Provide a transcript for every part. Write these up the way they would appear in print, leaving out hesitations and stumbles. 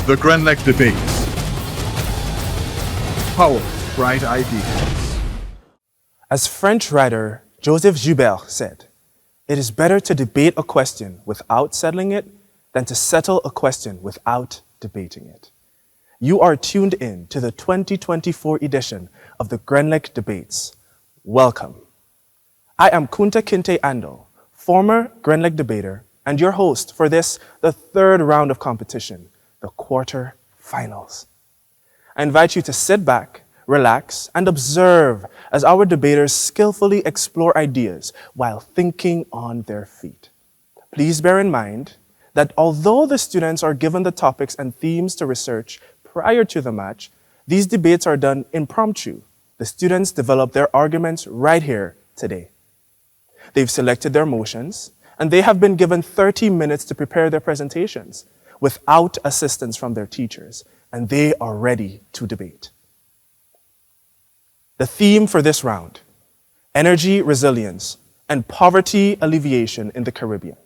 The Grenlec Debates. Power, bright ideas. As French writer Joseph Joubert said, "It is better to debate a question without settling it than to settle a question without debating it." You are tuned in to the 2024 edition of the Grenlec Debates. Welcome. I am Kunta Kinte Ando, former Grenlec debater and your host for this, the third round of competition, the quarter-finals. I invite you to sit back, relax, and observe as our debaters skillfully explore ideas while thinking on their feet. Please bear in mind that although the students are given the topics and themes to research prior to the match, these debates are done impromptu. The students develop their arguments right here today. They've selected their motions, and they have been given 30 minutes to prepare their presentations without assistance from their teachers, and they are ready to debate. The theme for this round: energy resilience and poverty alleviation in the Caribbean.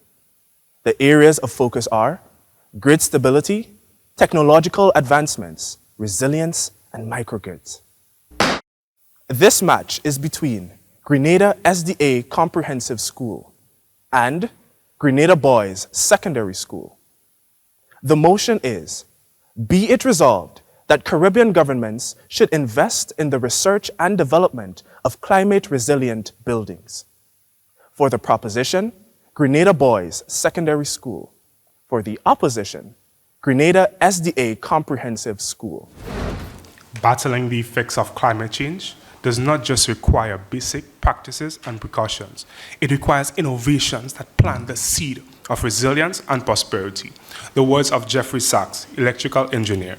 The areas of focus are grid stability, technological advancements, resilience, and microgrids. This match is between Grenada SDA Comprehensive School and Grenada Boys Secondary School. The motion is, be it resolved that Caribbean governments should invest in the research and development of climate-resilient buildings. For the proposition, Grenada Boys Secondary School. For the opposition, Grenada SDA Comprehensive School. Battling the effects of climate change does not just require basic practices and precautions. It requires innovations that plant the seed of resilience and prosperity. The words of Jeffrey Sachs, electrical engineer.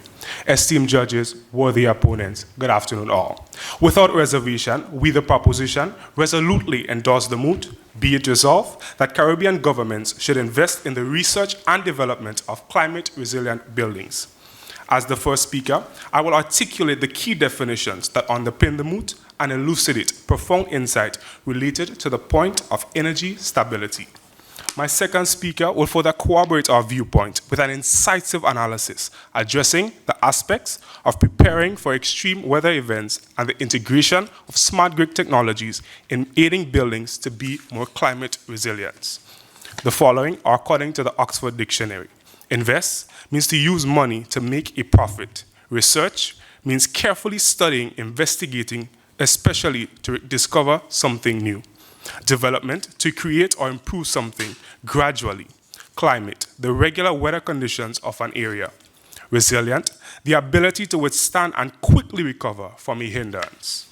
Esteemed judges, worthy opponents, good afternoon all. Without reservation, we the proposition resolutely endorse the Moot, be it resolved that Caribbean governments should invest in the research and development of climate-resilient buildings. As the first speaker, I will articulate the key definitions that underpin the Moot and elucidate profound insight related to the point of energy stability. My second speaker will further corroborate our viewpoint with an incisive analysis addressing the aspects of preparing for extreme weather events and the integration of smart grid technologies in aiding buildings to be more climate resilient. The following are according to the Oxford Dictionary. Invest means to use money to make a profit. Research means carefully studying, investigating, especially to discover something new. Development, to create or improve something gradually. Climate, the regular weather conditions of an area. Resilient, the ability to withstand and quickly recover from a hindrance.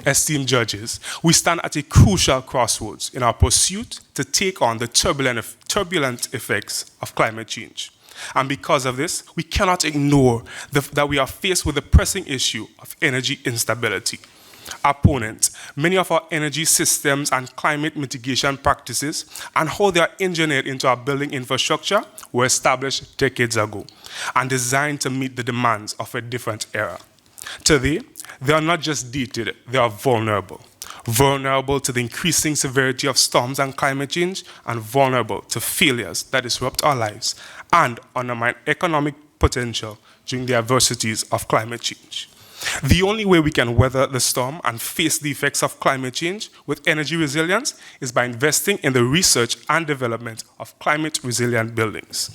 Esteemed judges, we stand at a crucial crossroads in our pursuit to take on the turbulent effects of climate change. And because of this, we cannot ignore that we are faced with the pressing issue of energy instability. Opponents, many of our energy systems and climate mitigation practices and how they are engineered into our building infrastructure were established decades ago and designed to meet the demands of a different era. Today, they are not just dated, they are vulnerable. Vulnerable to the increasing severity of storms and climate change, and vulnerable to failures that disrupt our lives and undermine economic potential during the adversities of climate change. The only way we can weather the storm and face the effects of climate change with energy resilience is by investing in the research and development of climate-resilient buildings.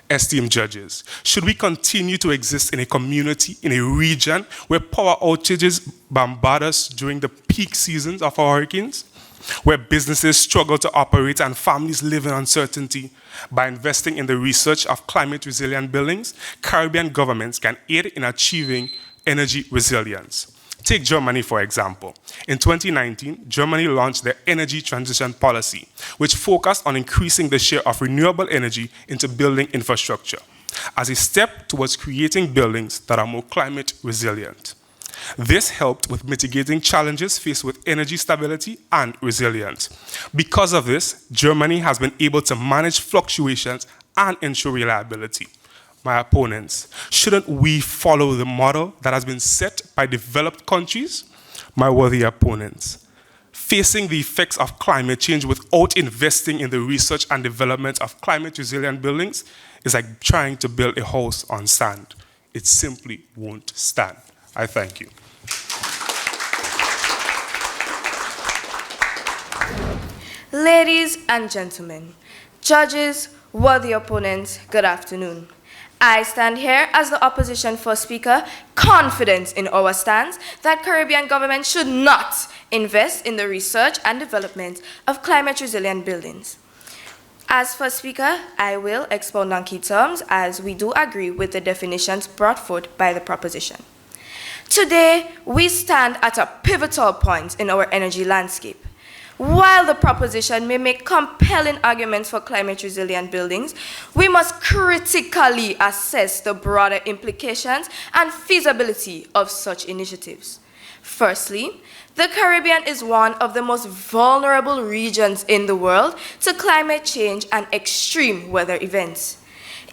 Esteemed judges, should we continue to exist in a community, in a region where power outages bombard us during the peak seasons of our hurricanes, where businesses struggle to operate and families live in uncertainty? By investing in the research of climate-resilient buildings, Caribbean governments can aid in achieving energy resilience. Take Germany, for example. In 2019, Germany launched their energy transition policy, which focused on increasing the share of renewable energy into building infrastructure as a step towards creating buildings that are more climate resilient. This helped with mitigating challenges faced with energy stability and resilience. Because of this, Germany has been able to manage fluctuations and ensure reliability. My opponents, shouldn't we follow the model that has been set by developed countries? My worthy opponents, facing the effects of climate change without investing in the research and development of climate-resilient buildings It's like trying to build a house on sand. It simply won't stand. I thank you. Ladies and gentlemen, judges, worthy opponents, good afternoon. I stand here as the opposition first speaker, confident in our stance that Caribbean government should not invest in the research and development of climate-resilient buildings. As first speaker, I will expound on key terms as we do agree with the definitions brought forth by the proposition. Today, we stand at a pivotal point in our energy landscape. While the proposition may make compelling arguments for climate-resilient buildings, we must critically assess the broader implications and feasibility of such initiatives. Firstly, the Caribbean is one of the most vulnerable regions in the world to climate change and extreme weather events.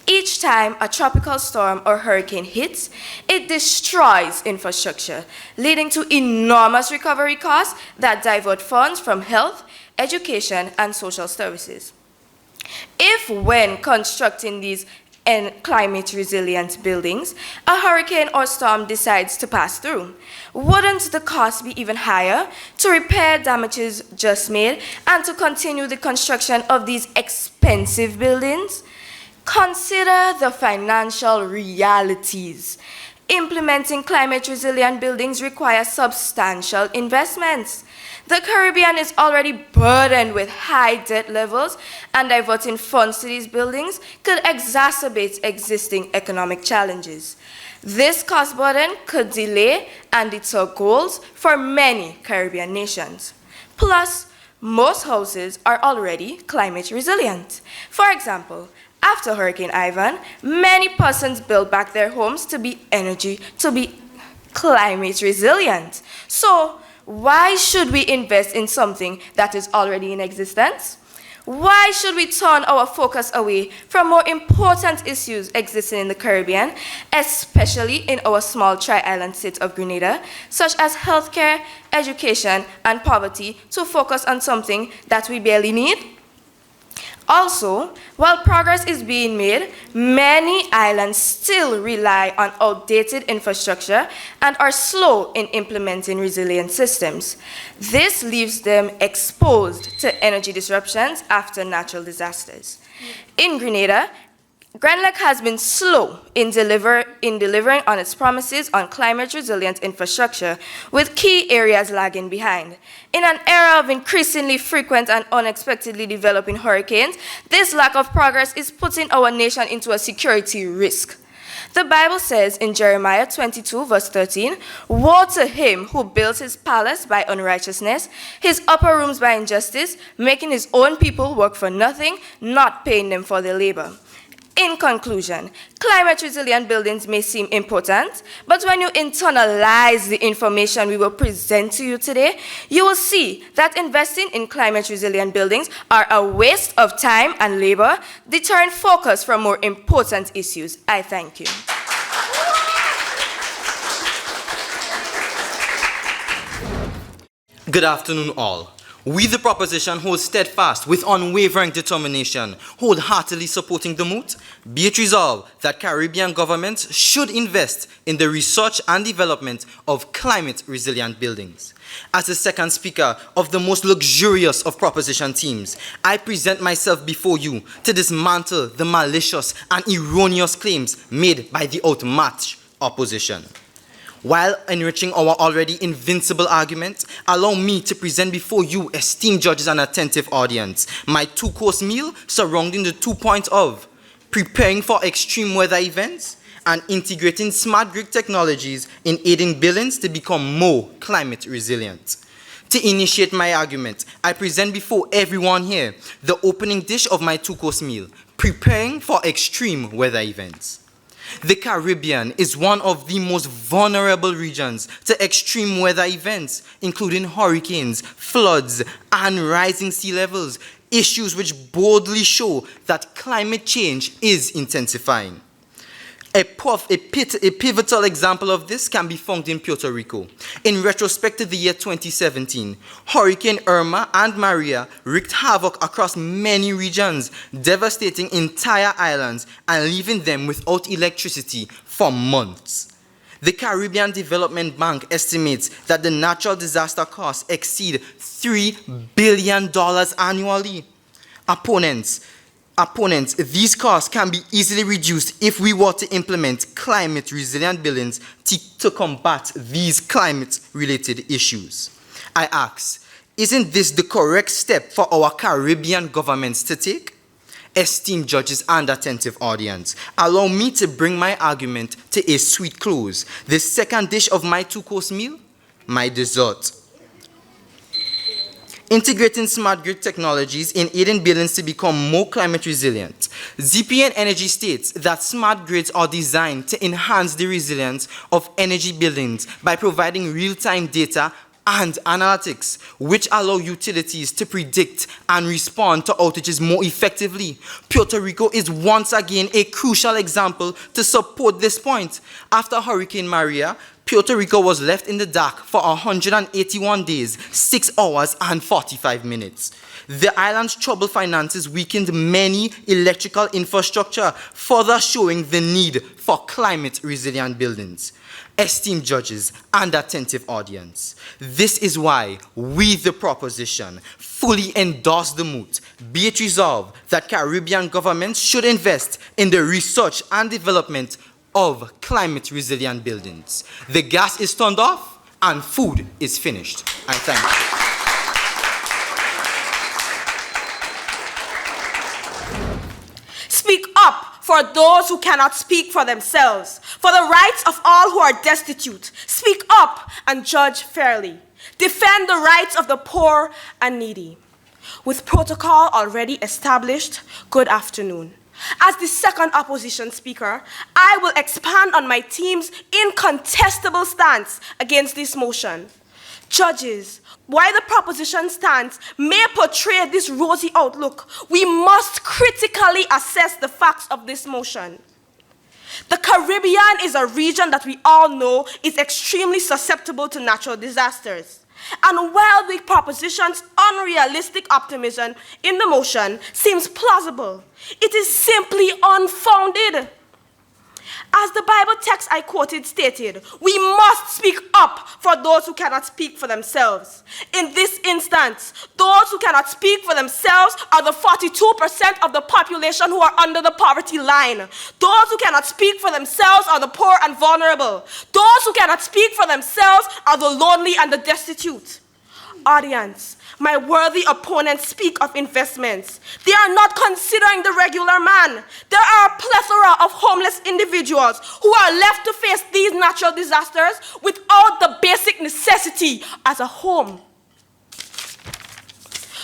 Each time a tropical storm or hurricane hits, it destroys infrastructure, leading to enormous recovery costs that divert funds from health, education, and social services. If, when constructing these climate-resilient buildings, a hurricane or storm decides to pass through, wouldn't the cost be even higher to repair damages just made and to continue the construction of these expensive buildings? Consider the financial realities. Implementing climate-resilient buildings requires substantial investments. The Caribbean is already burdened with high debt levels, and diverting funds to these buildings could exacerbate existing economic challenges. This cost burden could delay and deter goals for many Caribbean nations. Plus, most houses are already climate resilient. For example, after Hurricane Ivan, many persons built back their homes to be climate resilient. So, why should we invest in something that is already in existence? Why should we turn our focus away from more important issues existing in the Caribbean, especially in our small tri-island state of Grenada, such as healthcare, education, and poverty, to focus on something that we barely need? Also, while progress is being made, many islands still rely on outdated infrastructure and are slow in implementing resilient systems. This leaves them exposed to energy disruptions after natural disasters. In Grenada, Grenlec has been slow in delivering on its promises on climate-resilient infrastructure, with key areas lagging behind. In an era of increasingly frequent and unexpectedly developing hurricanes, this lack of progress is putting our nation into a security risk. The Bible says in Jeremiah 22, verse 13, "Woe to him who builds his palace by unrighteousness, his upper rooms by injustice, making his own people work for nothing, not paying them for their labor." In conclusion, climate-resilient buildings may seem important, but when you internalize the information we will present to you today, you will see that investing in climate-resilient buildings are a waste of time and labor, deterring focus from more important issues. I thank you. Good afternoon, all. We, the proposition, hold steadfast with unwavering determination, wholeheartedly supporting the Moot. Be it resolved that Caribbean governments should invest in the research and development of climate-resilient buildings. As the second speaker of the most luxurious of proposition teams, I present myself before you to dismantle the malicious and erroneous claims made by the outmatched opposition. While enriching our already invincible argument, allow me to present before you, esteemed judges and attentive audience, my two-course meal surrounding the 2 points of preparing for extreme weather events and integrating smart grid technologies in aiding buildings to become more climate resilient. To initiate my argument, I present before everyone here the opening dish of my two-course meal, preparing for extreme weather events. The Caribbean is one of the most vulnerable regions to extreme weather events, including hurricanes, floods, and rising sea levels, issues which boldly show that climate change is intensifying. A pivotal example of this can be found in Puerto Rico. In retrospect to the year 2017, Hurricane Irma and Maria wreaked havoc across many regions, devastating entire islands and leaving them without electricity for months. The Caribbean Development Bank estimates that the natural disaster costs exceed $3 billion annually. Opponents, these costs can be easily reduced if we were to implement climate-resilient buildings to combat these climate-related issues. I ask, isn't this the correct step for our Caribbean governments to take? Esteemed judges and attentive audience, allow me to bring my argument to a sweet close. The second dish of my two-course meal, my dessert. Integrating smart grid technologies in aiding buildings to become more climate resilient. ZPN Energy states that smart grids are designed to enhance the resilience of energy buildings by providing real-time data and analytics, which allow utilities to predict and respond to outages more effectively. Puerto Rico is once again a crucial example to support this point. After Hurricane Maria, Puerto Rico was left in the dark for 181 days, 6 hours and 45 minutes. The island's troubled finances weakened many electrical infrastructure, further showing the need for climate-resilient buildings. Esteemed judges and attentive audience, this is why we, the proposition, fully endorse the Moot. Be it resolved that Caribbean governments should invest in the research and development of climate-resilient buildings. The gas is turned off and food is finished. I thank you. Speak up for those who cannot speak for themselves, for the rights of all who are destitute. Speak up and judge fairly. Defend the rights of the poor and needy. With protocol already established, good afternoon. As the second opposition speaker, I will expand on my team's incontestable stance against this motion. Judges, while the proposition stance may portray this rosy outlook, we must critically assess the facts of this motion. The Caribbean is a region that we all know is extremely susceptible to natural disasters. And while the proposition's unrealistic optimism in the motion seems plausible, it is simply unfounded. As the Bible text I quoted stated, we must speak up for those who cannot speak for themselves. In this instance, those who cannot speak for themselves are the 42% of the population who are under the poverty line. Those who cannot speak for themselves are the poor and vulnerable. Those who cannot speak for themselves are the lonely and the destitute. Audience, my worthy opponents speak of investments. They are not considering the regular man. There are a plethora of homeless individuals who are left to face these natural disasters without the basic necessity as a home.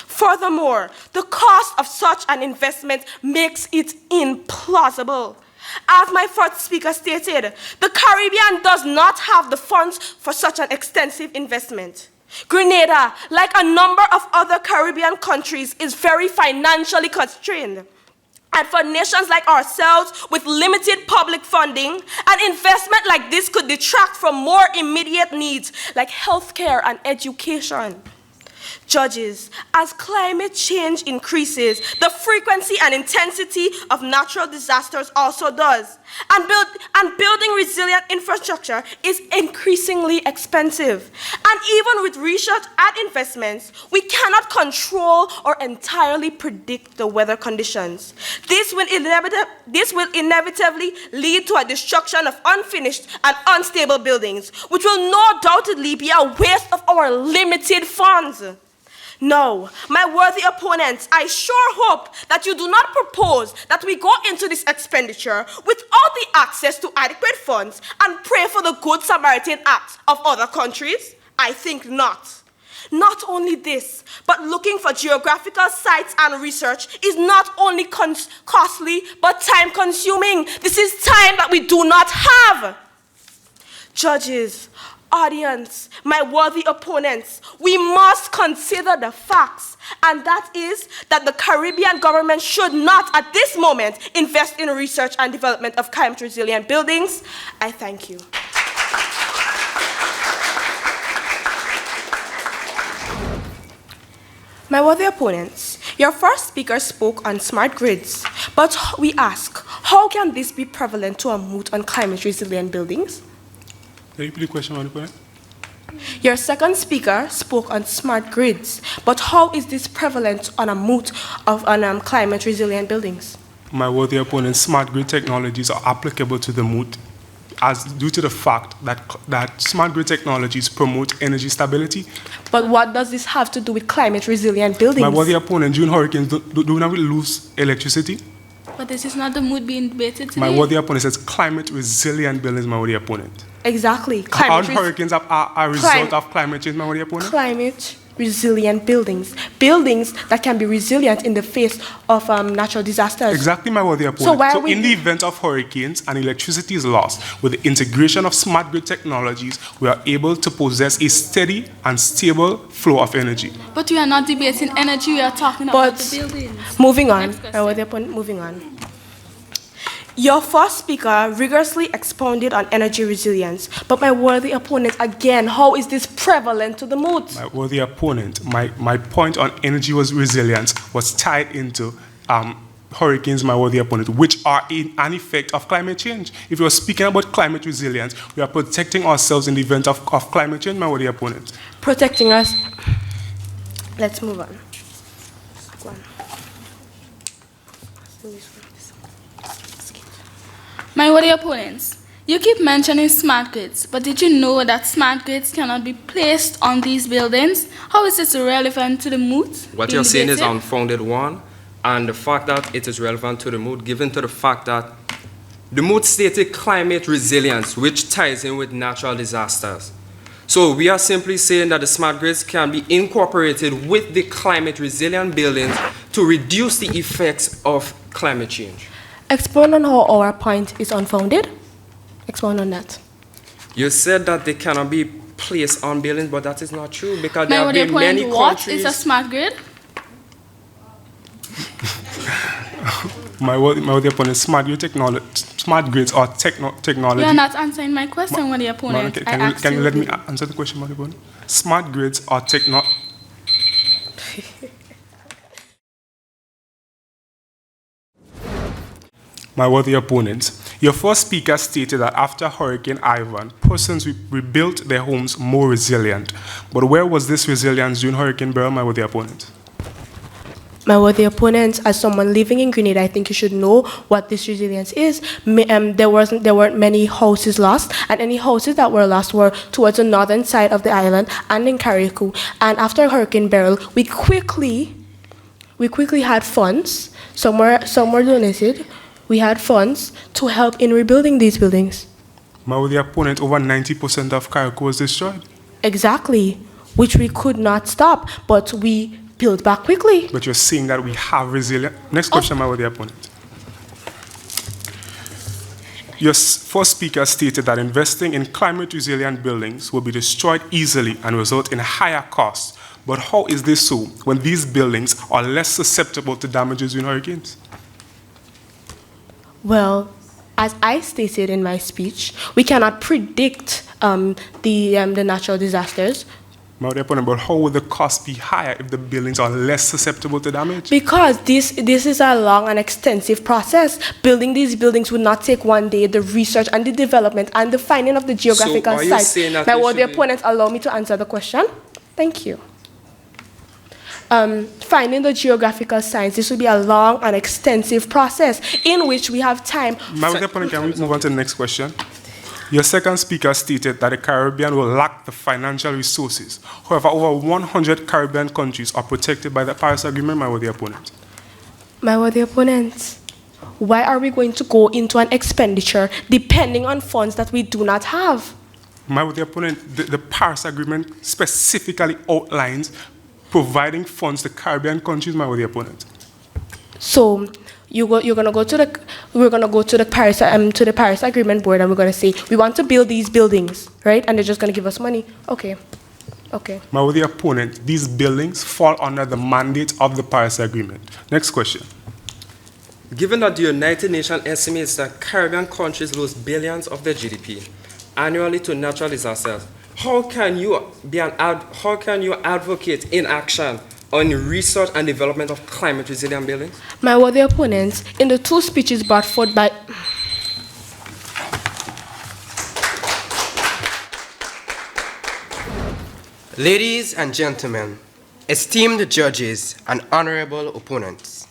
Furthermore, the cost of such an investment makes it implausible. As my first speaker stated, the Caribbean does not have the funds for such an extensive investment. Grenada, like a number of other Caribbean countries, is very financially constrained. And for nations like ourselves with limited public funding, an investment like this could detract from more immediate needs like healthcare and education. Judges, as climate change increases, the frequency and intensity of natural disasters also does. And building resilient infrastructure is increasingly expensive. And even with research and investments, we cannot control or entirely predict the weather conditions. This will inevitably lead to a destruction of unfinished and unstable buildings, which will no doubtedly be a waste of our limited funds. No, my worthy opponents, I sure hope that you do not propose that we go into this expenditure without the access to adequate funds and pray for the Good Samaritan Act of other countries. I think not. Not only this, but looking for geographical sites and research is not only costly, but time-consuming. This is time that we do not have. Judges, Audience, my worthy opponents, we must consider the facts, and that is that the Caribbean government should not, at this moment, invest in research and development of climate-resilient buildings. I thank you. My worthy opponents, your first speaker spoke on smart grids, but we ask, how can this be prevalent to a moot on climate-resilient buildings? Can you repeat the question, Madam President? Your second speaker spoke on smart grids, but how is this prevalent on a moot on climate-resilient buildings? My worthy opponent, smart grid technologies are applicable to the Moot as due to the fact that smart grid technologies promote energy stability. But what does this have to do with climate-resilient buildings? My worthy opponent, during hurricanes, do not lose electricity? But this is not the mood being debated today. My worthy opponent says climate-resilient buildings, my worthy opponent. Exactly. All hurricanes are a result of climate change, my worthy opponent? Climate-resilient buildings. Buildings that can be resilient in the face of natural disasters. Exactly, my worthy opponent. So in the event of hurricanes and electricity is lost, with the integration of smart grid technologies, we are able to possess a steady and stable flow of energy. But we are not debating energy, we are talking about the buildings. Moving on, my worthy opponent, moving on. Your first speaker rigorously expounded on energy resilience, but my worthy opponent, again, how is this prevalent to the moot? My worthy opponent, my point on energy resilience was tied into hurricanes, my worthy opponent, which are an effect of climate change. If you're speaking about climate resilience, we are protecting ourselves in the event of climate change, my worthy opponent. Protecting us. Let's move on. Go on. My worthy opponents, you keep mentioning smart grids, but did you know that smart grids cannot be placed on these buildings? How is this relevant to the moot? What you're saying is unfounded one, and the fact that it is relevant to the moot, given to the fact that the moot stated climate resilience, which ties in with natural disasters. So we are simply saying that the smart grids can be incorporated with the climate resilient buildings to reduce the effects of climate change. Expound on how our point is unfounded. Expound on that. You said that they cannot be placed on buildings, but that is not true because My there have been many what countries. is a smart grid? My worthy opponent, smart grids are technology. You are not answering my question, worthy opponent. Can you let me answer the question, worthy opponent? Smart grids are My worthy opponents, your first speaker stated that after Hurricane Ivan, persons rebuilt their homes more resilient. But where was this resilience during Hurricane Beryl, my worthy opponent? My worthy opponents, as someone living in Grenada, I think you should know what this resilience is. There weren't many houses lost, and any houses that were lost were towards the northern side of the island and in Carriacou. And after Hurricane Beryl, we quickly had funds. Some were donated. We had funds to help in rebuilding these buildings. My worthy opponent, over 90% of Carriacou was destroyed. Exactly, which we could not stop, but we built back quickly. But you're saying that we have resilience. Next question, my worthy opponent. Your first speaker stated that investing in climate-resilient buildings will be destroyed easily and result in higher costs. But how is this so when these buildings are less susceptible to damages in hurricanes? Well, as I stated in my speech, we cannot predict the natural disasters. My opponent, but how would the cost be higher if the buildings are less susceptible to damage? Because this is a long and extensive process. Building these buildings would not take one day. The research and the development and the finding of the geographical sites. Now, will the opponent allow me to answer the question? Thank you. Finding the geographical signs, this will be a long and extensive process in which we have time. My opponent, can we move on to the next question? Your second speaker stated that the Caribbean will lack the financial resources. However, over 100 Caribbean countries are protected by the Paris Agreement, my worthy opponent. My worthy opponent, why are we going to go into an expenditure depending on funds that we do not have? My worthy opponent, the Paris Agreement specifically outlines providing funds to Caribbean countries, my worthy opponent. So we're gonna go to the Paris Agreement Board, and we're gonna say we want to build these buildings, right? And they're just gonna give us money. Okay. My worthy opponent, these buildings fall under the mandate of the Paris Agreement. Next question. Given that the United Nations estimates that Caribbean countries lose billions of their GDP annually to natural disasters, how can you advocate inaction on research and development of climate resilient buildings? My worthy opponents, in the two speeches brought forth by Ladies and gentlemen, esteemed judges and honorable opponents,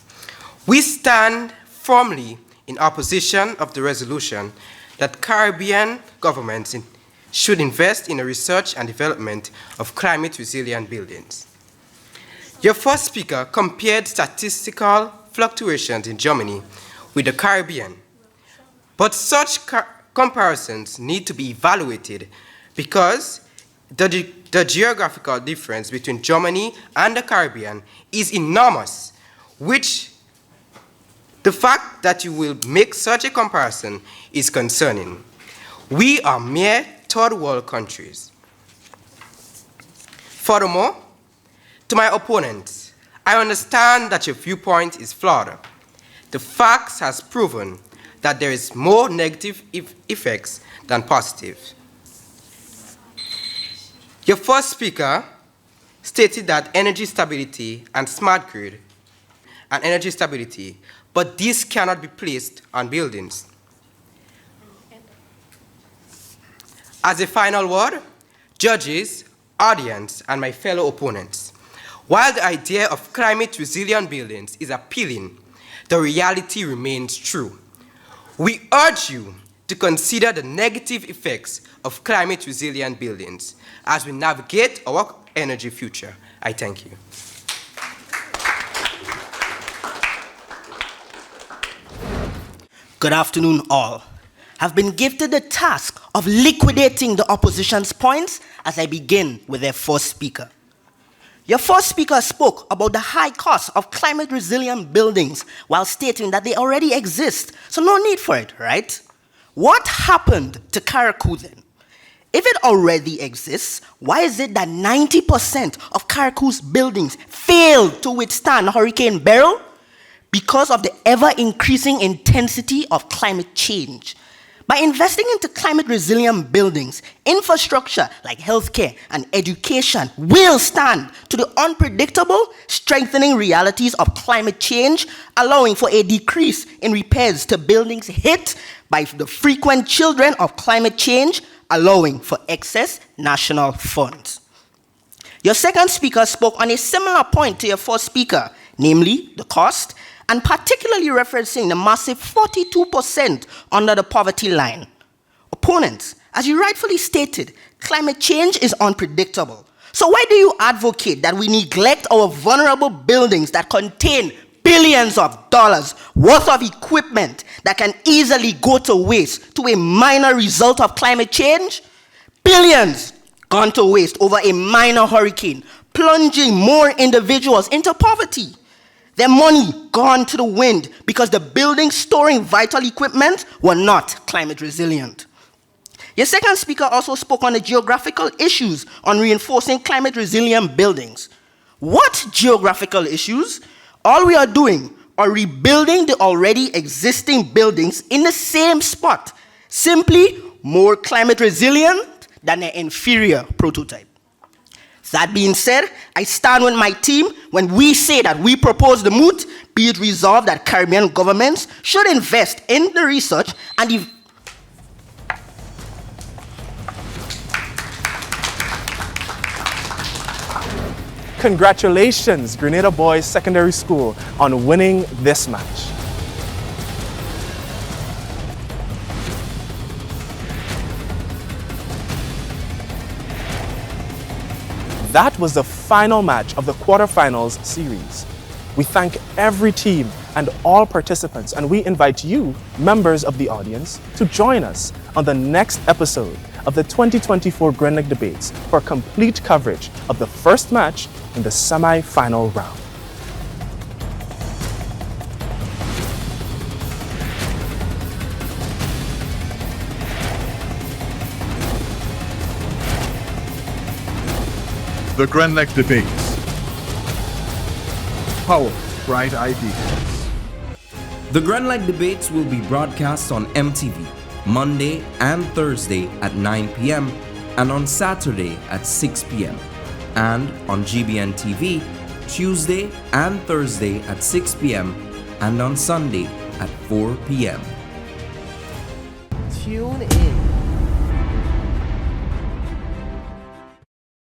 we stand firmly in opposition of the resolution that Caribbean governments should invest in the research and development of climate-resilient buildings. Your first speaker compared statistical fluctuations in Germany with the Caribbean, but such comparisons need to be evaluated because the geographical difference between Germany and the Caribbean is enormous, which the fact that you will make such a comparison is concerning. We are mere third world countries. Furthermore, to my opponents, I understand that your viewpoint is flawed. The facts has proven that there is more negative effects than positive. Your first speaker stated that energy stability and smart grid and energy stability, but this cannot be placed on buildings. As a final word, judges, audience, and my fellow opponents, while the idea of climate-resilient buildings is appealing, the reality remains true. We urge you to consider the negative effects of climate-resilient buildings as we navigate our energy future. I thank you. Good afternoon, all. I've been gifted the task of liquidating the opposition's points as I begin with their first speaker. Your first speaker spoke about the high cost of climate-resilient buildings while stating that they already exist, so no need for it, right? What happened to Carriacou then? If it already exists, why is it that 90% of Carriacou's buildings failed to withstand Hurricane Beryl? Because of the ever-increasing intensity of climate change. By investing into climate-resilient buildings, infrastructure like healthcare and education will stand to the unpredictable, strengthening realities of climate change, allowing for a decrease in repairs to buildings hit by the frequent children of climate change, allowing for excess national funds. Your second speaker spoke on a similar point to your first speaker, namely the cost, and particularly referencing the massive 42% under the poverty line. Opponents, as you rightfully stated, climate change is unpredictable. So why do you advocate that we neglect our vulnerable buildings that contain billions of dollars worth of equipment that can easily go to waste to a minor result of climate change? Billions gone to waste over a minor hurricane, plunging more individuals into poverty. Their money gone to the wind because the buildings storing vital equipment were not climate resilient. Your second speaker also spoke on the geographical issues on reinforcing climate resilient buildings. What geographical issues? All we are doing are rebuilding the already existing buildings in the same spot, simply more climate resilient than an inferior prototype. That being said, I stand with my team when we say that we propose the Moot, be it resolved that Caribbean governments should invest in the research and Congratulations, Grenada Boys Secondary School, on winning this match. That was the final match of the quarterfinals series. We thank every team and all participants, and we invite you, members of the audience, to join us on the next episode of the 2024 Grenlec Debates for complete coverage of the first match in the semi-final round. The Grenlec Debates. Power, bright ideas. The Grenlec Debates will be broadcast on MTV Monday and Thursday at 9 p.m. and on Saturday at 6 p.m. and on GBN TV Tuesday and Thursday at 6 p.m. and on Sunday at 4 p.m. Tune in